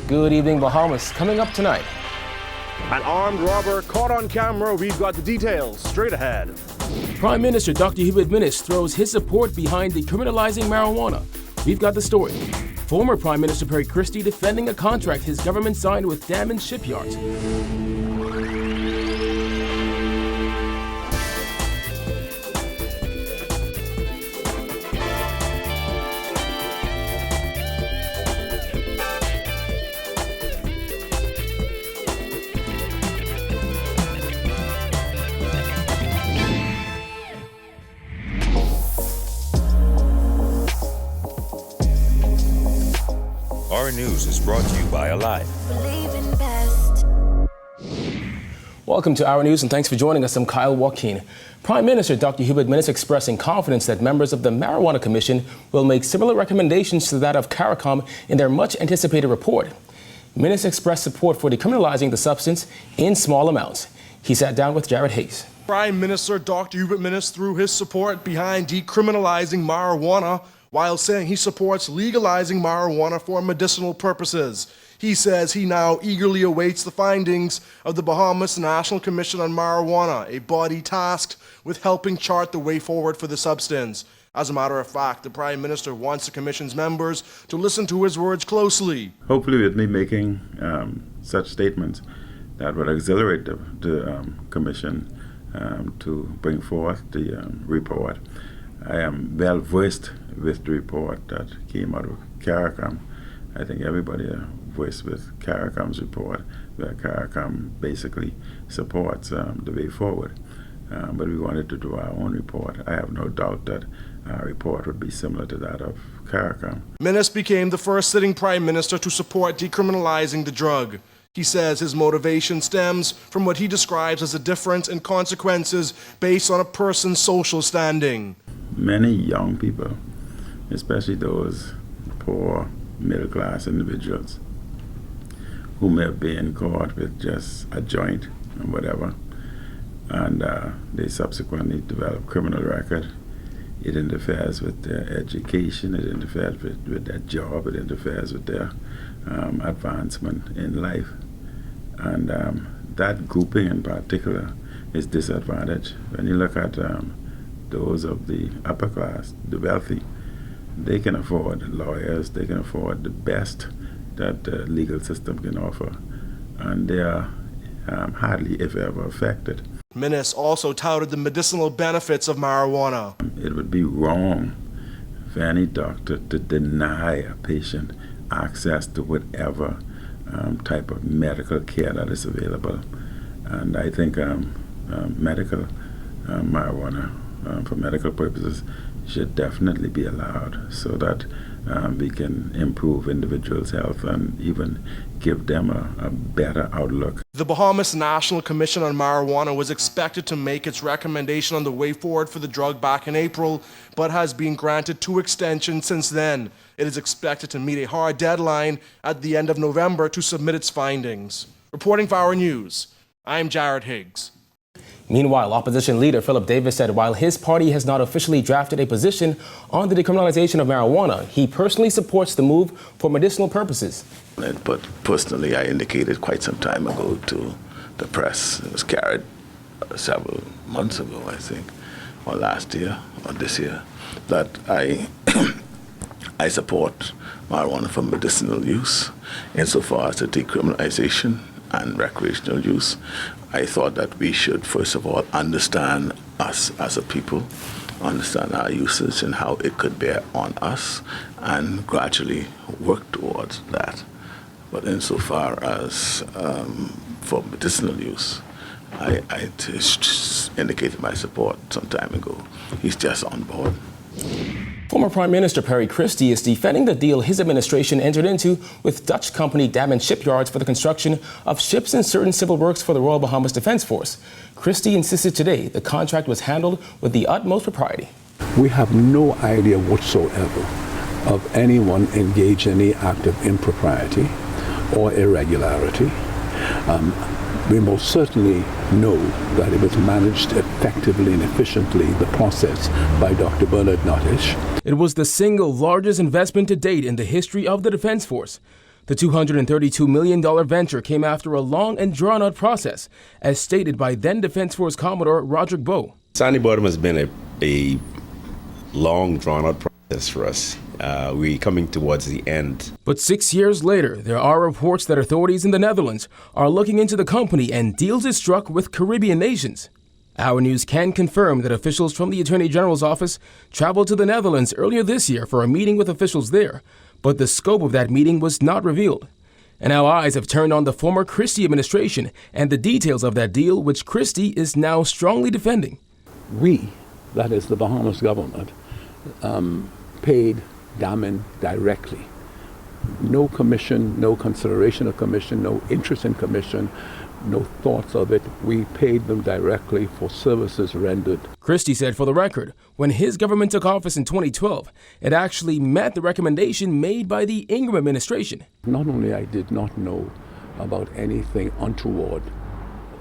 Good evening, Bahamas. Coming up tonight. An armed robber caught on camera. We've got the details straight ahead. Prime Minister Dr. Hubert Minnis throws his support behind decriminalizing marijuana. We've got the story. Former Prime Minister Perry Christie defending a contract his government signed with dam and shipyards. Our news is brought to you by Alive. Welcome to Our News and thanks for joining us. I'm Kyle Joaquin. Prime Minister Dr. Hubert Minnis expressing confidence that members of the Marijuana Commission will make similar recommendations to that of CARICOM in their much-anticipated report. Minnis expressed support for decriminalizing the substance in small amounts. He sat down with Jared Hayes. Prime Minister Dr. Hubert Minnis threw his support behind decriminalizing marijuana while saying he supports legalizing marijuana for medicinal purposes. He says he now eagerly awaits the findings of the Bahamas National Commission on Marijuana, a body tasked with helping chart the way forward for the substance. As a matter of fact, the Prime Minister wants the Commission's members to listen to his words closely. Hopefully with me making such statements that would exhilarate the Commission to bring forth the report. I am well versed with the report that came out of CARICOM. I think everybody versed with CARICOM's report, where CARICOM basically supports the way forward. But we wanted to do our own report. I have no doubt that our report would be similar to that of CARICOM. Minnis became the first sitting Prime Minister to support decriminalizing the drug. He says his motivation stems from what he describes as a difference in consequences based on a person's social standing. Many young people, especially those poor middle-class individuals who may have been caught with just a joint and whatever, and they subsequently develop criminal record. It interferes with their education, it interferes with their job, it interferes with their advancement in life. And that grouping in particular is disadvantaged. When you look at those of the upper class, the wealthy, they can afford lawyers, they can afford the best that the legal system can offer, and they are hardly, if ever, affected. Minnis also touted the medicinal benefits of marijuana. It would be wrong for any doctor to deny a patient access to whatever type of medical care that is available. And I think medical marijuana for medical purposes should definitely be allowed so that we can improve individuals' health and even give them a better outlook. The Bahamas National Commission on Marijuana was expected to make its recommendation on the way forward for the drug back in April, but has been granted 2 extensions since then. It is expected to meet a hard deadline at the end of November to submit its findings. Reporting for Our News, I'm Jared Higgs. Meanwhile, opposition leader Philip Davis said while his party has not officially drafted a position on the decriminalization of marijuana, he personally supports the move for medicinal purposes. But personally, I indicated quite some time ago to the press, it was carried several months ago, I think, or last year, or this year, that I I support marijuana for medicinal use insofar as the decriminalization and recreational use. I thought that we should, first of all, understand us as a people, understand our usage and how it could bear on us, and gradually work towards that. But insofar as for medicinal use, I indicated my support some time ago. He's just on board. Former Prime Minister Perry Christie is defending the deal his administration entered into with Dutch company Dam and Shipyards for the construction of ships and certain civil works for the Royal Bahamas Defense Force. Christie insisted today the contract was handled with the utmost propriety. We have no idea whatsoever of anyone engaged in any act of impropriety or irregularity. We most certainly know that it was managed effectively and efficiently, the process, by Dr. Bernard Nottish. It was the single largest investment to date in the history of the Defense Force. The $232 million venture came after a long and drawn-out process, as stated by then Defense Force Commodore Roderick Bowe. Sandy Bottom has been a long, drawn-out process for us. We're coming towards the end. But 6 years later, there are reports that authorities in the Netherlands are looking into the company and deals is struck with Caribbean nations. Our News can confirm that officials from the Attorney General's office traveled to the Netherlands earlier this year for a meeting with officials there, but the scope of that meeting was not revealed. And our eyes have turned on the former Christie administration and the details of that deal, which Christie is now strongly defending. We, that is the Bahamas government, paid Damen directly. No commission, no consideration of commission, no interest in commission, no thoughts of it. We paid them directly for services rendered. Christie said, for the record, when his government took office in 2012, it actually met the recommendation made by the Ingram administration. Not only I did not know about anything untoward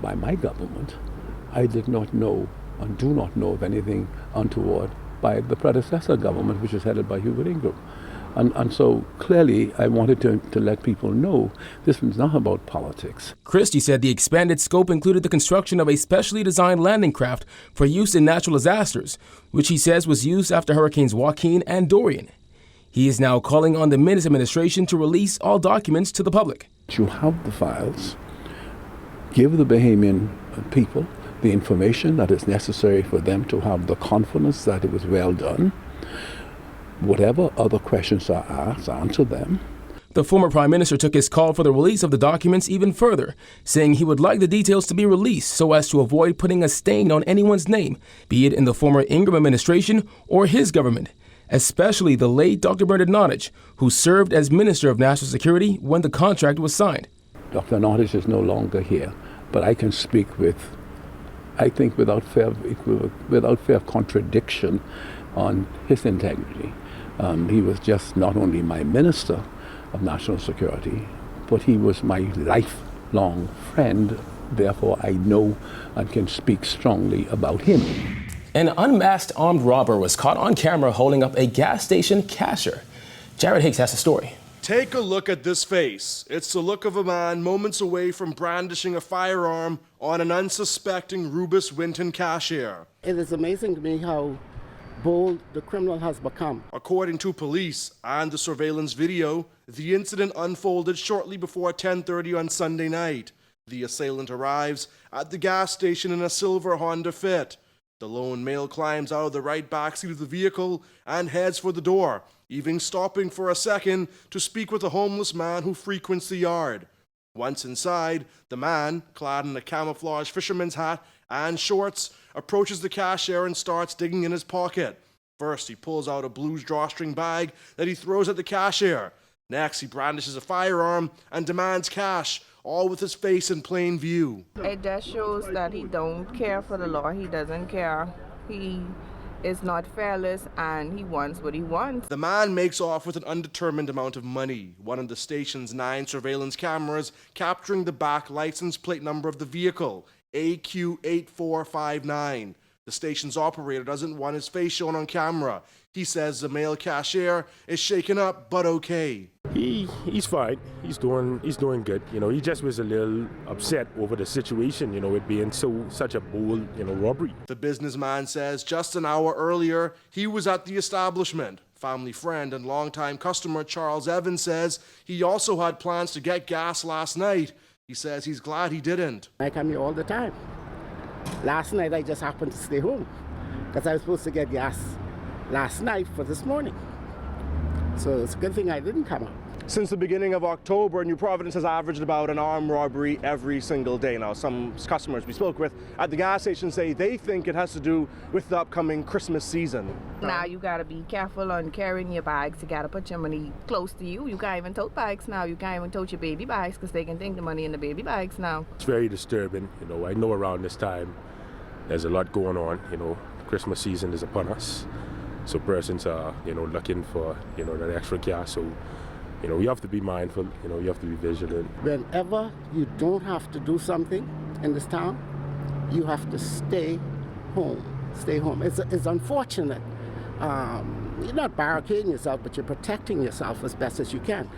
by my government, I did not know and do not know of anything untoward by the predecessor government, which was headed by Hubert Ingram. And so clearly I wanted to let people know this was not about politics. Christie said the expanded scope included the construction of a specially designed landing craft for use in natural disasters, which he says was used after Hurricanes Joaquin and Dorian. He is now calling on the Minnis administration to release all documents to the public. You have the files, give the Bahamian people the information that is necessary for them to have the confidence that it was well done. Whatever other questions are asked, answer them. The former Prime Minister took his call for the release of the documents even further, saying he would like the details to be released so as to avoid putting a stain on anyone's name, be it in the former Ingram administration or his government, especially the late Dr. Bernard Nottage, who served as Minister of National Security when the contract was signed. Dr. Nottage is no longer here, but I can speak with, I think without fair contradiction on his integrity. He was just not only my Minister of National Security, but he was my lifelong friend. Therefore, I know and can speak strongly about him. An unmasked armed robber was caught on camera holding up a gas station cashier. Jared Hicks has the story. Take a look at this face. It's the look of a man moments away from brandishing a firearm on an unsuspecting Rubis Winton cashier. It is amazing to me how bold the criminal has become. According to police and the surveillance video, the incident unfolded shortly before 10:30 on Sunday night. The assailant arrives at the gas station in a silver Honda Fit. The lone male climbs out of the right backseat of the vehicle and heads for the door, even stopping for a second to speak with a homeless man who frequents the yard. Once inside, the man, clad in a camouflage fisherman's hat and shorts, approaches the cashier and starts digging in his pocket. First, he pulls out a blue drawstring bag that he throws at the cashier. Next, he brandishes a firearm and demands cash, all with his face in plain view. It just shows that he don't care for the law. He doesn't care. He is not fearless and he wants what he wants. The man makes off with an undetermined amount of money. One of the station's 9 surveillance cameras capturing the back license plate number of the vehicle, AQ8459. The station's operator doesn't want his face shown on camera. He says the male cashier is shaken up but okay. He's fine. He's doing good. You know, he just was a little upset over the situation, you know, it being such a bold, robbery. The businessman says just an hour earlier he was at the establishment. Family friend and longtime customer Charles Evans says he also had plans to get gas last night. He says he's glad he didn't. I come here all the time. Last night I just happened to stay home because I was supposed to get gas last night for this morning. So it's a good thing I didn't come out. Since the beginning of October, New Providence has averaged about an armed robbery every single day. Now, some customers we spoke with at the gas station say they think it has to do with the upcoming Christmas season. Now you gotta be careful on carrying your bags. You gotta put your money close to you. You can't even tote bags now. You can't even tote your baby bags because they can take the money in the baby bags now. It's very disturbing. I know around this time there's a lot going on. Christmas season is upon us. So persons are, looking for, that extra gas. So, you have to be mindful, you have to be vigilant. Whenever you don't have to do something in this town, you have to stay home. Stay home. It's unfortunate. You're not barricading yourself, but you're protecting yourself as best as you can.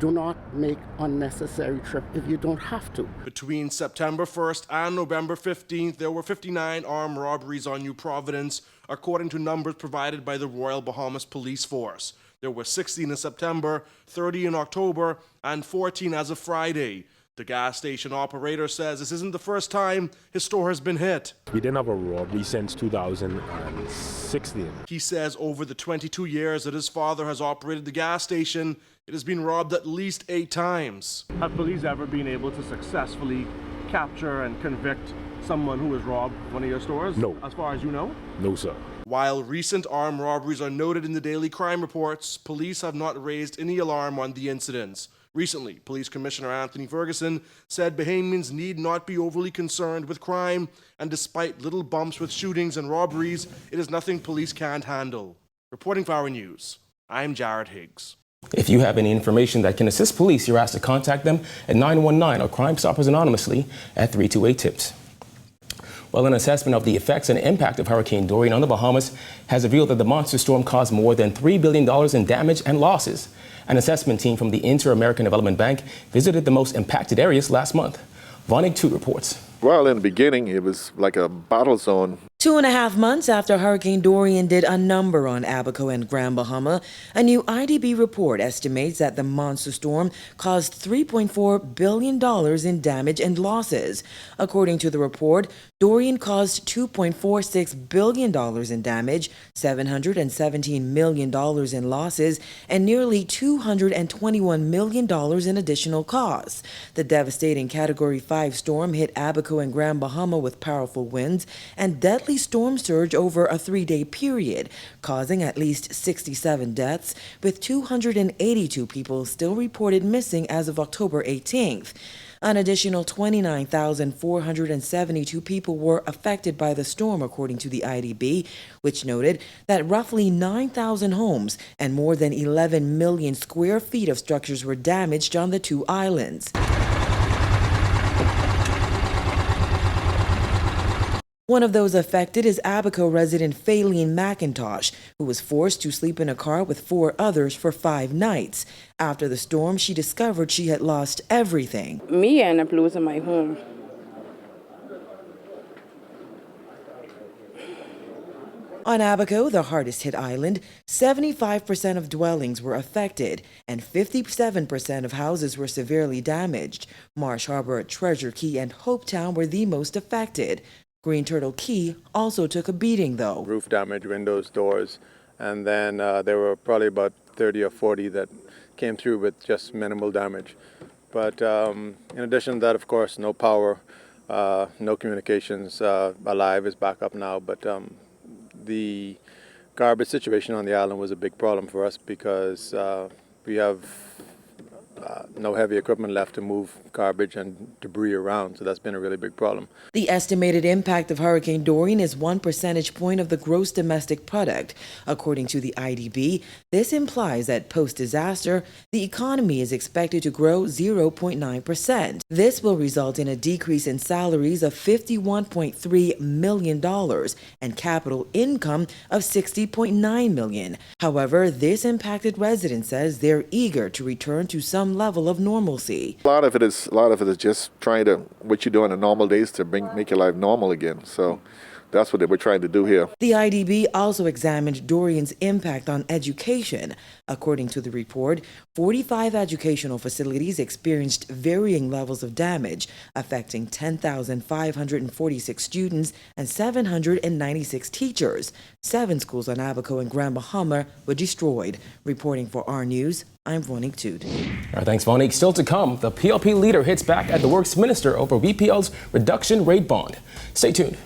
Do not make unnecessary trip if you don't have to. Between September 1st and November 15th, there were 59 armed robberies on New Providence, according to numbers provided by the Royal Bahamas Police Force. There were 16 in September, 30 in October, and 14 as of Friday. The gas station operator says this isn't the first time his store has been hit. We didn't have a robbery since 2016. He says over the 22 years that his father has operated the gas station, it has been robbed at least 8 times. Have police ever been able to successfully capture and convict someone who has robbed one of your stores? No. As far as you know? No, sir. While recent armed robberies are noted in the daily crime reports, police have not raised any alarm on the incidents. Recently, Police Commissioner Anthony Ferguson said Bahamians need not be overly concerned with crime, and despite little bumps with shootings and robberies, it is nothing police can't handle. Reporting for Our News, I'm Jared Higgs. If you have any information that can assist police, you're asked to contact them at 919 or Crime Stoppers anonymously at 328-TIPS. Well, an assessment of the effects and impact of Hurricane Dorian on the Bahamas has revealed that the monster storm caused more than $3 billion in damage and losses. An assessment team from the Inter-American Development Bank visited the most impacted areas last month. Vonnig 2 reports. Well, in the beginning, it was like a battle zone. 2.5 months after Hurricane Dorian did a number on Abaco and Grand Bahama, a new IDB report estimates that the monster storm caused $3.4 billion in damage and losses. According to the report, Dorian caused $2.46 billion in damage, $717 million in losses, and nearly $221 million in additional costs. The devastating Category 5 storm hit Abaco and Grand Bahama with powerful winds and deadly storm surge over a 3-day period, causing at least 67 deaths, with 282 people still reported missing as of October 18th. An additional 29,472 people were affected by the storm, according to the IDB, which noted that roughly 9,000 homes and more than 11 million square feet of structures were damaged on the 2 islands. One of those affected is Abaco resident Faylene McIntosh, who was forced to sleep in a car with 4 others for 5 nights. After the storm, she discovered she had lost everything. Me ended up losing my home. On Abaco, the hardest hit island, 75% of dwellings were affected and 57% of houses were severely damaged. Marsh Harbor, Treasure Key, and Hopetown were the most affected. Green Turtle Key also took a beating, though. Roof damage, windows, doors, and then there were probably about 30 or 40 that came through with just minimal damage. But in addition to that, of course, no power, no communications. Alive is back up now, but the garbage situation on the island was a big problem for us because we have no heavy equipment left to move garbage and debris around, so that's been a really big problem. The estimated impact of Hurricane Dorian is 1 percentage point of the gross domestic product. According to the IDB, this implies that post-disaster, the economy is expected to grow 0.9%. This will result in a decrease in salaries of $51.3 million and capital income of $60.9 million. However, this impacted resident says they're eager to return to some level of normalcy. A lot of it is just trying to, what you do on the normal days to make your life normal again. So that's what we're trying to do here. The IDB also examined Dorian's impact on education. According to the report, 45 educational facilities experienced varying levels of damage, affecting 10,546 students and 796 teachers. 7 schools on Abaco and Grand Bahama were destroyed. Reporting for Our News, I'm Vonnig 2. All right, thanks, Vonnig. Still to come, the PLP leader hits back at the Works Minister over BPL's reduction rate bond. Stay tuned.